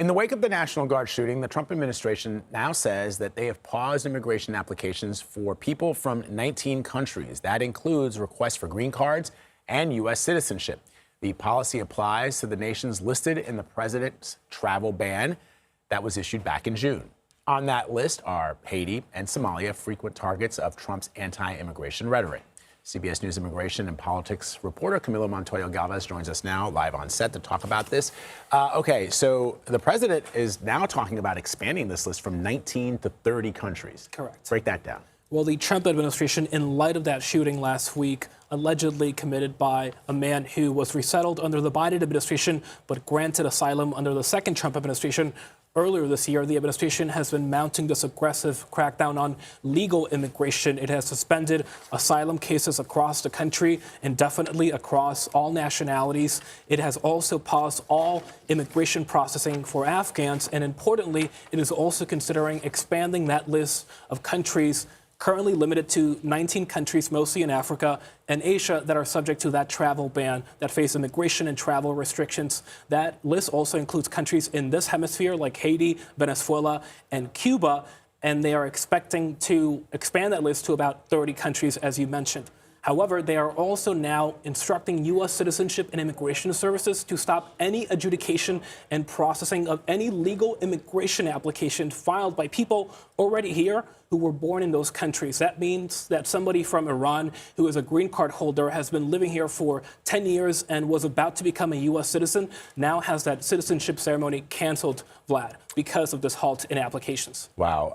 In the wake of the National Guard shooting, the Trump administration now says that they have paused immigration applications for people from 19 countries. That includes requests for green cards and U.S. citizenship. The policy applies to the nations listed in the president's travel ban that was issued back in June. On that list are Haiti and Somalia, frequent targets of Trump's anti-immigration rhetoric. CBS News immigration and politics reporter Camilo Montoya-Galvez joins us now live on set to talk about this. Okay, so the president is now talking about expanding this list from 19 to 30 countries. Correct. Break that down. Well, the Trump administration, in light of that shooting last week, allegedly committed by a man who was resettled under the Biden administration but granted asylum under the second Trump administration, earlier this year, the administration has been mounting this aggressive crackdown on legal immigration. It has suspended asylum cases across the country, indefinitely across all nationalities. It has also paused all immigration processing for Afghans. And importantly, it is also considering expanding that list of countries currently limited to 19 countries, mostly in Africa and Asia, that are subject to that travel ban, that face immigration and travel restrictions. That list also includes countries in this hemisphere like Haiti, Venezuela, and Cuba, and they are expecting to expand that list to about 30 countries, as you mentioned. However, they are also now instructing U.S. citizenship and immigration services to stop any adjudication and processing of any legal immigration application filed by people already here who were born in those countries. That means that somebody from Iran who is a green card holder, has been living here for 10 years and was about to become a U.S. citizen, now has that citizenship ceremony canceled, Vlad, because of this halt in applications. Wow.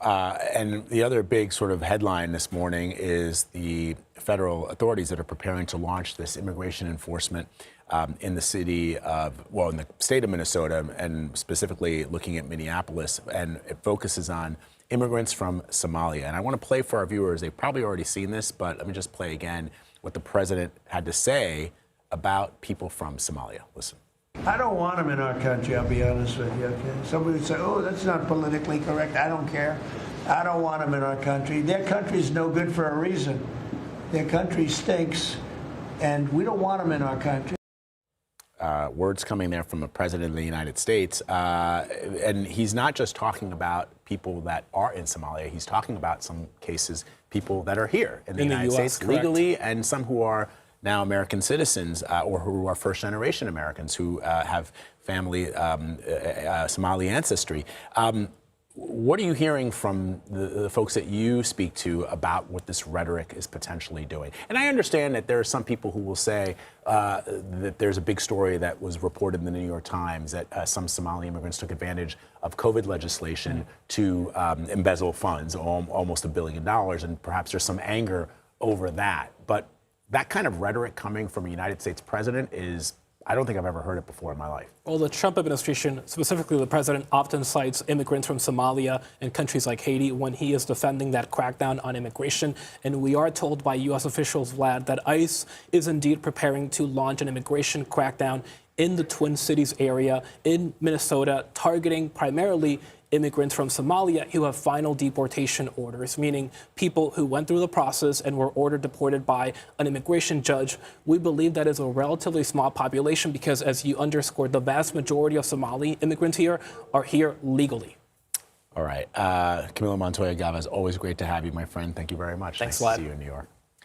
And the other big sort of headline this morning is the federal authorities that are preparing to launch this immigration enforcement in the city of, well, in the state of Minnesota, and specifically looking at Minneapolis, and it focuses on immigrants from Somalia. And I want to play for our viewers. They've probably already seen this, but let me just play again what the president had to say about people from Somalia. Listen. I don't want them in our country, I'll be honest with you. Okay? Somebody would say, oh, that's not politically correct. I don't care. I don't want them in our country. Their country's no good for a reason. Their country stinks, and we don't want them in our country. Words coming there from the president of the United States. And he's not just talking about people that are in Somalia. He's talking about some cases, people that are here in the United States legally, and some who are now American citizens or who are first-generation Americans who have family Somali ancestry. What are you hearing from the folks that you speak to about what this rhetoric is potentially doing? And I understand that there are some people who will say that there's a big story that was reported in the New York Times that some Somali immigrants took advantage of COVID legislation to embezzle funds, almost $1 billion, and perhaps there's some anger over that. But that kind of rhetoric coming from a United States president is, I don't think I've ever heard it before in my life. Well, the Trump administration, specifically the president, often cites immigrants from Somalia and countries like Haiti when he is defending that crackdown on immigration. And we are told by U.S. officials, Vlad, that ICE is indeed preparing to launch an immigration crackdown in the Twin Cities area in Minnesota, targeting primarily immigrants from Somalia who have final deportation orders, meaning people who went through the process and were ordered deported by an immigration judge. We believe that is a relatively small population because, as you underscored, the vast majority of Somali immigrants here are here legally. All right. Camilo Montoya-Galvez, always great to have you, my friend. Thank you very much. Thanks, nice Vlad. to see you in New York.